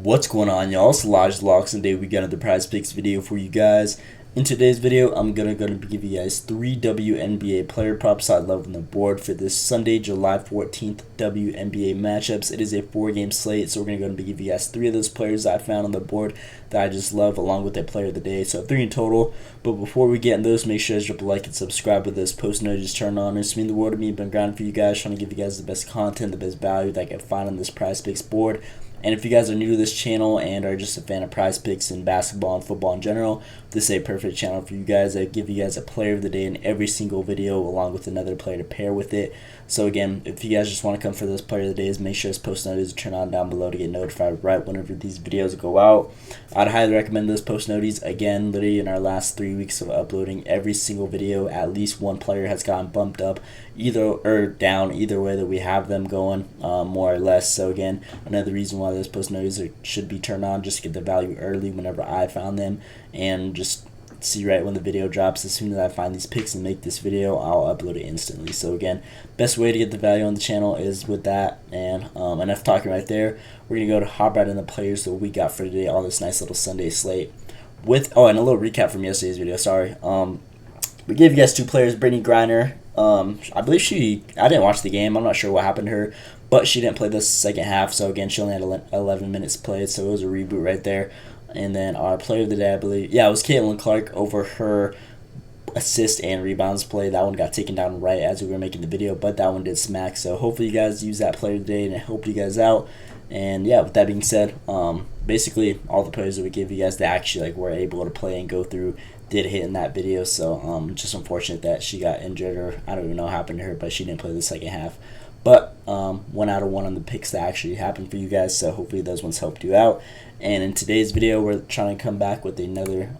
What's going on, y'all? It's Elijah Locks, and today we got another prize picks video for you guys. In today's video, I'm gonna give you guys 3 WNBA player props I love on the board for this Sunday, July 14th WNBA matchups. It is a 4-game slate, so we're gonna give you guys 3 of those players that I found on the board that I just love, along with their player of the day. So 3 in total. But before we get in those, make sure you drop a like and subscribe with this. Post notifications turned on. It's mean the world to me. Been grinding for you guys, trying to give you guys the best content, the best value that I can find on this prize picks board. And if you guys are new to this channel and are just a fan of prize picks and basketball and football in general, this is a perfect channel for you guys. I give you guys a player of the day in every single video, along with another player to pair with it. So again, if you guys just want to come for those player of the days, make sure it's post notifications turn on down below to get notified right whenever these videos go out. I'd highly recommend those post notifications. Again, literally in our last 3 weeks of uploading every single video, at least one player has gotten bumped up either or down, either way that we have them going, more or less. So again, another reason why those post notifications should be turned on, just to get the value early whenever I found them, and just see right when the video drops. As soon as I find these picks and make this video, I'll upload it instantly. So again, best way to get the value on the channel is with that. And enough talking right there. We're gonna go to hop right in the players that we got for today on this nice little Sunday slate. And a little recap from yesterday's video. Sorry. We gave you guys 2 players. Brittany Griner. I believe I didn't watch the game. I'm not sure what happened to her, but she didn't play the second half. So again, she only had 11 minutes played. So it was a reboot right there. And then our player of the day, I believe, it was Caitlin Clark over her assist and rebounds play. That one got taken down right as we were making the video, but that one did smack. So hopefully you guys use that player of the day, and it helped you guys out. And yeah, with that being said, basically all the players that we gave you guys that actually were able to play and go through did hit in that video. So just unfortunate that she got injured, or I don't even know what happened to her, but she didn't play the second half. But 1 out of 1 on the picks that actually happened for you guys, so hopefully those ones helped you out. And in today's video, we're trying to come back with another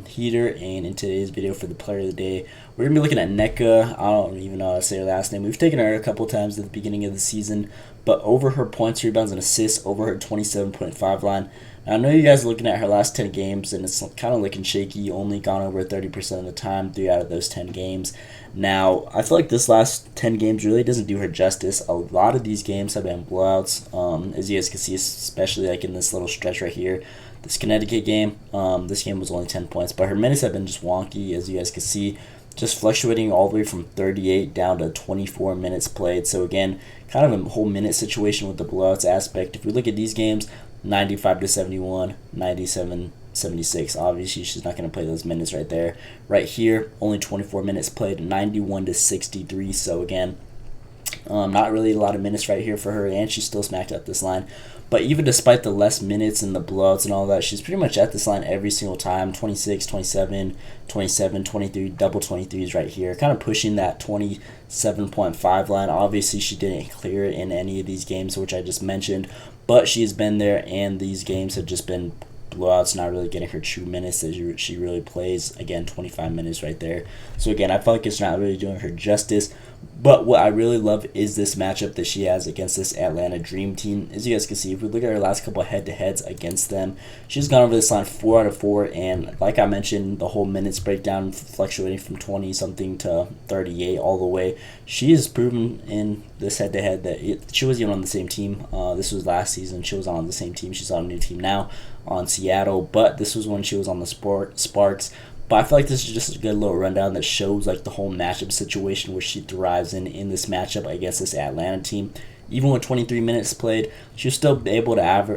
heater. And in today's video for the player of the day, we're going to be looking at Nneka. I don't even know how to say her last name. We've taken her a couple times at the beginning of the season, but over her points, rebounds, and assists, over her 27.5 line. Now, I know you guys are looking at her last 10 games, and it's kind of looking shaky. Only gone over 30% of the time, 3 out of those 10 games. Now, I feel like this last 10 games really doesn't do her justice. A lot of these games have been blowouts, as you guys can see, especially in this little stretch right here. This Connecticut game, this game was only 10 points, but her minutes have been just wonky, as you guys can see, just fluctuating all the way from 38 down to 24 minutes played. So again, kind of a whole minute situation with the blowouts aspect. If we look at these games, 95 to 71, 97 76. Obviously, she's not going to play those minutes right there. Right here, only 24 minutes played, 91 to 63. So again, not really a lot of minutes right here for her, and she's still smacked at this line. But even despite the less minutes and the blowouts and all that, she's pretty much at this line every single time. 26, 27, 27, 23, double 23s right here. Kind of pushing that 27.5 line. Obviously, she didn't clear it in any of these games, which I just mentioned. But she's been there, and these games have just been blowouts, not really getting her true minutes that she really plays. Again, 25 minutes right there. So again, I feel like it's not really doing her justice. But what I really love is this matchup that she has against this Atlanta Dream team. As you guys can see, if we look at her last couple of head-to-heads against them, she's gone over this line 4 out of 4. And like I mentioned, the whole minutes breakdown fluctuating from 20-something to 38 all the way. She has proven in this head-to-head that she was even on the same team. This was last season. She was on the same team. She's on a new team now on Seattle. But this was when she was on the Sparks. But I feel like this is just a good little rundown that shows the whole matchup situation where she thrives in this matchup against this Atlanta team. Even with 23 minutes played, she was still able to have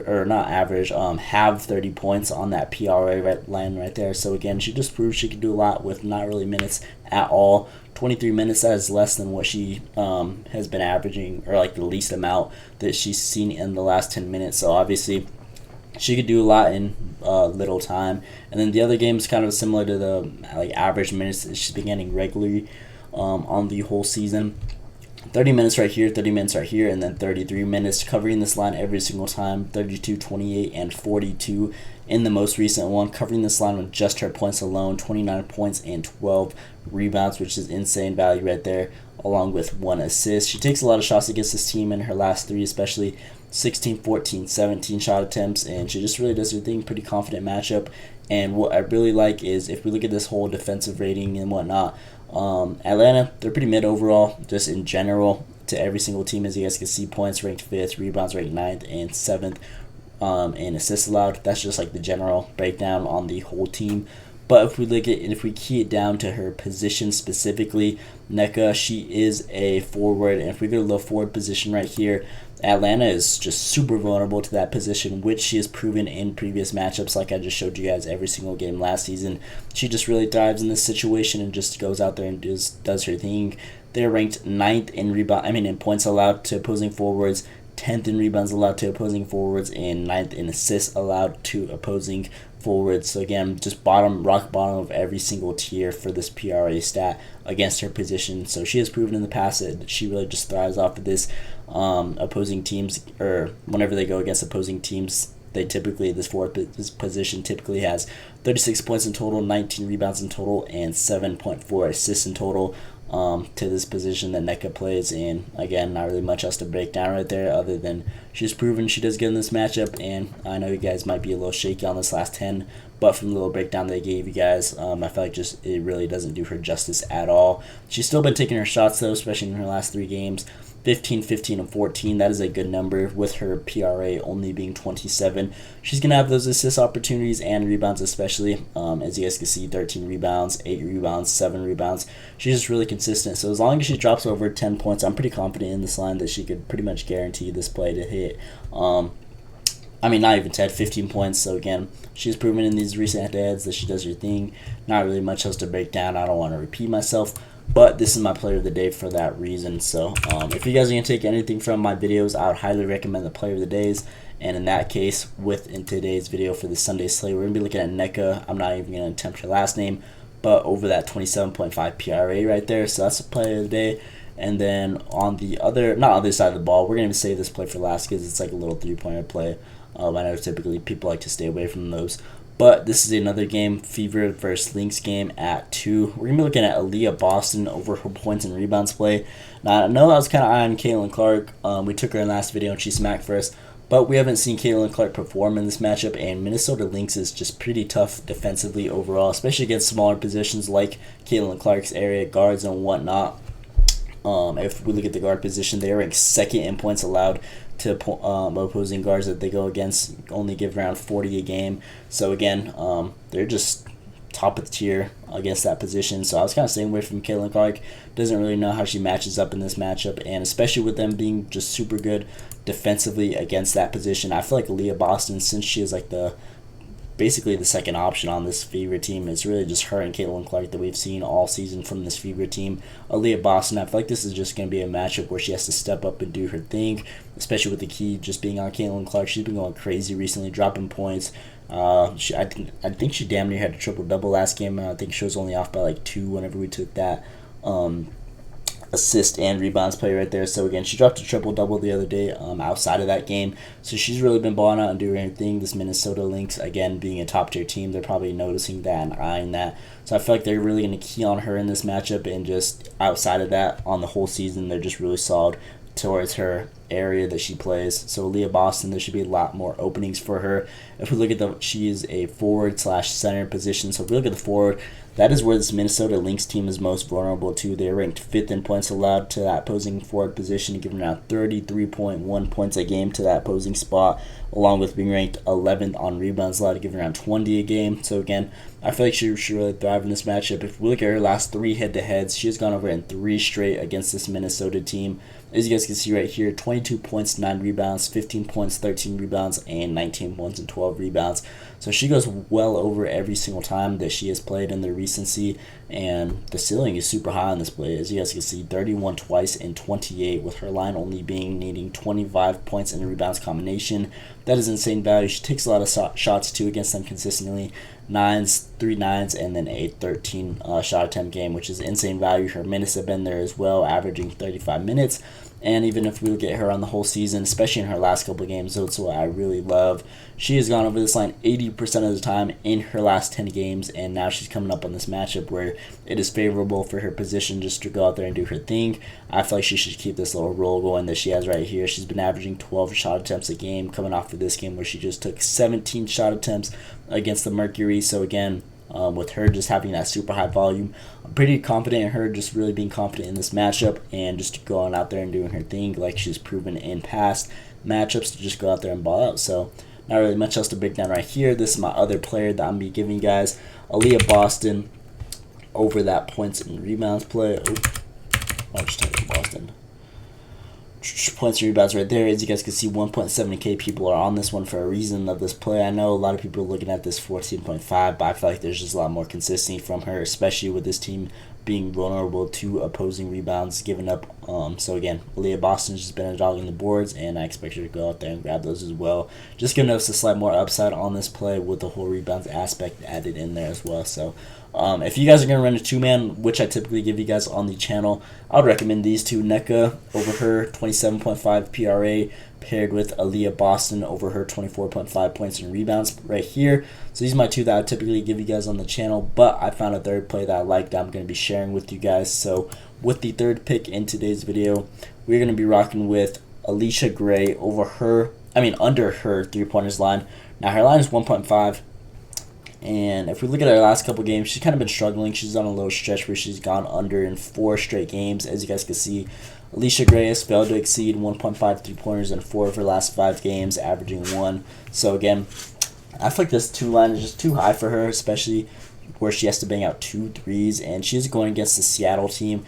30 points on that PRA line right there. So again, she just proved she could do a lot with not really minutes at all. 23 minutes, that is less than what she has been averaging, or the least amount that she's seen in the last 10 minutes. So obviously, she could do a lot in little time. And then the other game is kind of similar to the average minutes that she's been getting regularly on the whole season. 30 minutes right here, 30 minutes right here, and then 33 minutes covering this line every single time. 32, 28, and 42 in the most recent one. Covering this line with just her points alone, 29 points and 12 rebounds, which is insane value right there, along with 1 assist. She takes a lot of shots against this team in her last 3, especially 16, 14, 17 shot attempts, and she just really does her thing. Pretty confident matchup. And what I really like is, if we look at this whole defensive rating and whatnot, Atlanta, they're pretty mid overall, just in general to every single team. As you guys can see, points ranked 5th, rebounds ranked 9th and 7th, and assists allowed. That's just like the general breakdown on the whole team. But if we key it down to her position specifically, Nneka, she is a forward, and if we go to the forward position right here, Atlanta is just super vulnerable to that position, which she has proven in previous matchups. Like I just showed you guys every single game last season, she just really thrives in this situation and just goes out there and does her thing. They're ranked 9th in points allowed to opposing forwards, 10th in rebounds allowed to opposing forwards, and 9th in assists allowed to opposing forwards. So again, just rock bottom of every single tier for this PRA stat against her position. So she has proven in the past that she really just thrives off of this. Opposing teams, or whenever they go against opposing teams, this forward position typically has 36 points in total, 19 rebounds in total, and 7.4 assists in total. To this position that Nneka plays, and again, not really much else to break down right there other than she's proven she does good in this matchup. And I know you guys might be a little shaky on this last 10, but from the little breakdown they gave you guys, I feel like it really doesn't do her justice at all. She's still been taking her shots though, especially in her last 3 games. 15, 15, and 14. That is a good number with her PRA only being 27. She's going to have those assist opportunities and rebounds especially. As you guys can see, 13 rebounds, 8 rebounds, 7 rebounds. She's just really consistent. So as long as she drops over 10 points, I'm pretty confident in this line that she could pretty much guarantee this play to hit. Not even 10, 15 points. So again, she's proven in these recent head-to-heads that she does her thing. Not really much else to break down. I don't want to repeat myself. But this is my player of the day for that reason. So if you guys are going to take anything from my videos, I would highly recommend the player of the days. And in that case, in today's video for the Sunday slate, we're going to be looking at Nneka. I'm not even going to attempt her last name, but over that 27.5 PRA right there. So that's the player of the day. And then on the other side of the ball, we're going to save this play for last because it's like a little 3-pointer play. I know typically people like to stay away from those. But this is another game, Fever versus Lynx game at 2. We're going to be looking at Aaliyah Boston over her points and rebounds play. Now, I know I was kind of eyeing Caitlin Clark. We took her in last video and she smacked first. But we haven't seen Caitlin Clark perform in this matchup. And Minnesota Lynx is just pretty tough defensively overall, especially against smaller positions like Caitlin Clark's area, guards and whatnot. If we look at the guard position, they are ranked 2nd in points allowed to opposing guards that they go against, only give around 40 a game. So again, they're just top of the tier against that position. So I was kind of staying away from Caitlin Clark. Doesn't really know how she matches up in this matchup, and especially with them being just super good defensively against that position, I feel like Aaliyah Boston, since she is like basically the second option on this Fever team, it's really just her and Caitlin Clark that we've seen all season from this Fever team. Aaliyah Boston, I feel like this is just going to be a matchup where she has to step up and do her thing, especially with the key just being on Caitlin Clark. She's been going crazy recently, dropping points. I think she damn near had a triple-double last game. I think she was only off by like 2 whenever we took that assist and rebounds play right there. So again, she dropped a triple-double the other day outside of that game. So she's really been balling out and doing her thing. This Minnesota Lynx, again, being a top-tier team, they're probably noticing that and eyeing that. So I feel like they're really going to key on her in this matchup, and just outside of that, on the whole season, they're just really solid towards her area that she plays. So Aaliyah Boston, there should be a lot more openings for her. If we look at she is a forward/center position. So if we look at the forward, that is where this Minnesota Lynx team is most vulnerable to. They're ranked 5th in points allowed to that opposing forward position, giving around 33.1 points a game to that opposing spot, along with being ranked 11th on rebounds allowed, giving around 20 a game. So again, I feel like she should really thrive in this matchup. If we look at her last 3 head-to-heads, she has gone over in 3 straight against this Minnesota team. As you guys can see right here, 22 points, 9 rebounds, 15 points, 13 rebounds, and 19 points and 12 rebounds. So she goes well over every single time that she has played in the recency, and the ceiling is super high on this play. As you guys can see, 31 twice and 28, with her line only needing 25 points in a rebounds combination. That is insane value. She takes a lot of shots too against them consistently. 9s, 3 9s, and then a 13 shot attempt game, which is insane value. Her minutes have been there as well, averaging 35 minutes. And even if we look at her on the whole season, especially in her last couple of games, that's what I really love. She has gone over this line 80% of the time in her last 10 games, and now she's coming up on this matchup where it is favorable for her position just to go out there and do her thing. I feel like she should keep this little roll going that she has right here. She's been averaging 12 shot attempts a game, coming off of this game where she just took 17 shot attempts against the Mercury. So again, with her just having that super high volume, I'm pretty confident in her just really being confident in this matchup and just going out there and doing her thing like she's proven in past matchups to just go out there and ball out. So Not really much else to break down right here. This is my other player that I'm going to be giving you guys. Aaliyah Boston over that points and rebounds play. I'll just type in Boston. Points and rebounds right there. As you guys can see, 1.7K people are on this one for a reason of this play. I know a lot of people are looking at this 14.5, but I feel like there's just a lot more consistency from her, especially with this team being vulnerable to opposing rebounds given up. So again, Aaliyah Boston's just been a dog on the boards, and I expect her to go out there and grab those as well. Just giving us a slight more upside on this play with the whole rebounds aspect added in there as well. So if you guys are going to run a two-man, which I typically give you guys on the channel, I would recommend these two. Nneka over her 27.5 PRA paired with Aaliyah Boston over her 24.5 points and rebounds right here. So these are my two that I typically give you guys on the channel, but I found a third play that I like that I'm going to be sharing with you guys. So with the third pick in today's video, we're going to be rocking with Alicia Gray under her three-pointers line. Now her line is 1.5. And if we look at her last couple games, she's kind of been struggling. She's on a little stretch where she's gone under in 4 straight games. As you guys can see, Alicia Gray has failed to exceed 1.5 3-pointers in 4 of her last 5 games, averaging 1. So again, I feel like this 2 line is just too high for her, especially where she has to bang out 2 threes. And she's going against the Seattle team,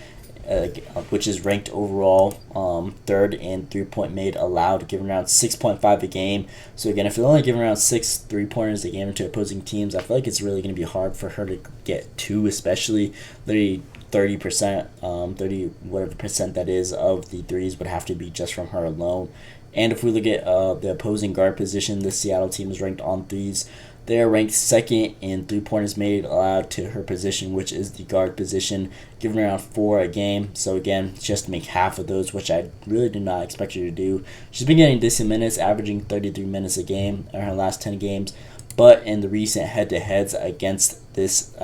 which is ranked overall 3rd in 3-point made allowed, giving around 6.5 a game. So again, if you're only giving around 6 3-pointers a game to opposing teams, I feel like it's really going to be hard for her to get 2, especially 30%, 30 whatever percent that is of the threes would have to be just from her alone. And if we look at the opposing guard position, the Seattle team is ranked on threes. They are ranked 2nd in 3-pointers made allowed to her position, which is the guard position, giving around 4 a game. So again, she has to make half of those, which I really did not expect her to do. She's been getting decent minutes, averaging 33 minutes a game in her last 10 games. But in the recent head-to-heads against this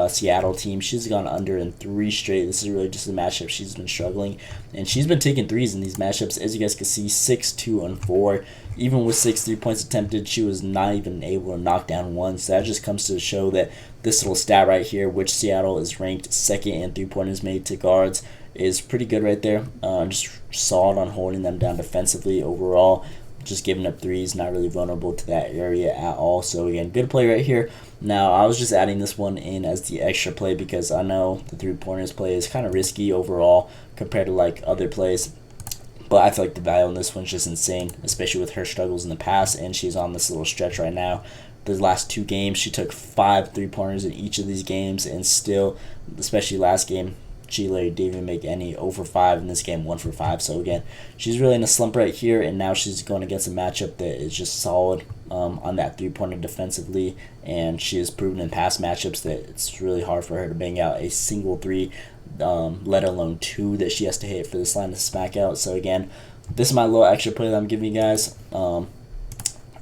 Seattle team, she's gone under in 3 straight. This is really just a matchup she's been struggling. And she's been taking threes in these matchups. As you guys can see, 6, 2, and 4. Even with 6 3-points attempted, she was not even able to knock down 1. So that just comes to show that this little stat right here, which Seattle is ranked 2nd in 3-pointers made to guards, is pretty good right there. Just solid on holding them down defensively overall. Just giving up threes, not really vulnerable to that area at all. So again, good play right here. Now I was just adding this one in as the extra play because I know the 3-pointers play is kind of risky overall compared to like other plays. But I feel like the value on this one's just insane, especially with her struggles in the past, and she's on this little stretch right now. The last 2 games, she took 5 3-pointers in each of these games, and still, especially last game, she didn't even make any over 5 in this game, 1 for 5. So again, she's really in a slump right here, and now she's going against a matchup that is just solid on that 3-pointer defensively, and she has proven in past matchups that it's really hard for her to bang out a single 3, let alone 2 that she has to hit for this line to smack out. So again, this is my little extra play that I'm giving you guys.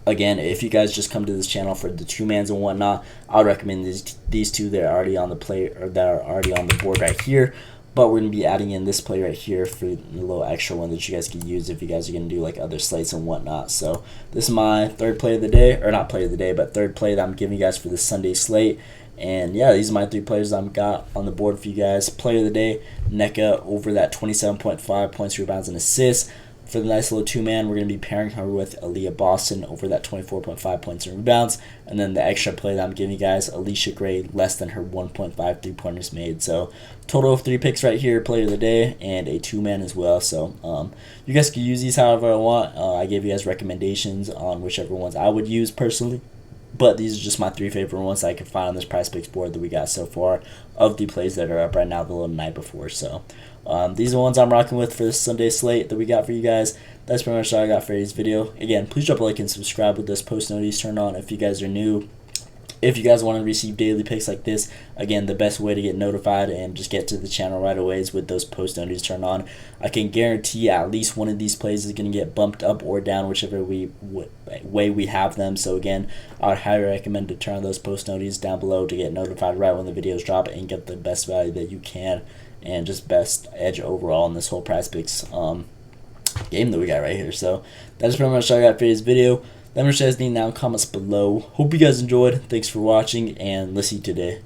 Again, if you guys just come to this channel for the 2-mans and whatnot, I would recommend these 2 that are already on the play or that are already on the board right here. But we're going to be adding in this play right here for the little extra one that you guys can use if you guys are going to do like other slates and whatnot. So this is my third play of the day, or not play of the day, but third play that I'm giving you guys for this Sunday slate. And yeah, these are my 3 players that I've got on the board for you guys. Player of the day, Nneka over that 27.5 points, rebounds, and assists. For the nice little 2-man, we're going to be pairing her with Aaliyah Boston over that 24.5 points and rebounds. And then the extra play that I'm giving you guys, Alicia Gray, less than her 1.5 3-pointers made. So total of 3 picks right here, player of the day, and a 2-man as well. So you guys can use these however I want. I gave you guys recommendations on whichever ones I would use personally. But these are just my 3 favorite ones that I could find on this prize picks board that we got so far of the plays that are up right now the little night before. So these are the ones I'm rocking with for this Sunday slate that we got for you guys. That's pretty much all I got for today's video. Again, please drop a like and subscribe with this post notifications turned on if you guys are new. If you guys want to receive daily picks like this, again, the best way to get notified and just get to the channel right away is with those post notifications turned on. I can guarantee at least one of these plays is going to get bumped up or down, whichever way we have them. So again, I would highly recommend to turn on those post notifications down below to get notified right when the videos drop and get the best value that you can and just best edge overall in this whole prize picks game that we got right here. So that's pretty much all I got for today's video. Let me know what you guys think down in the comments below. Hope you guys enjoyed. Thanks for watching, and let's see you today.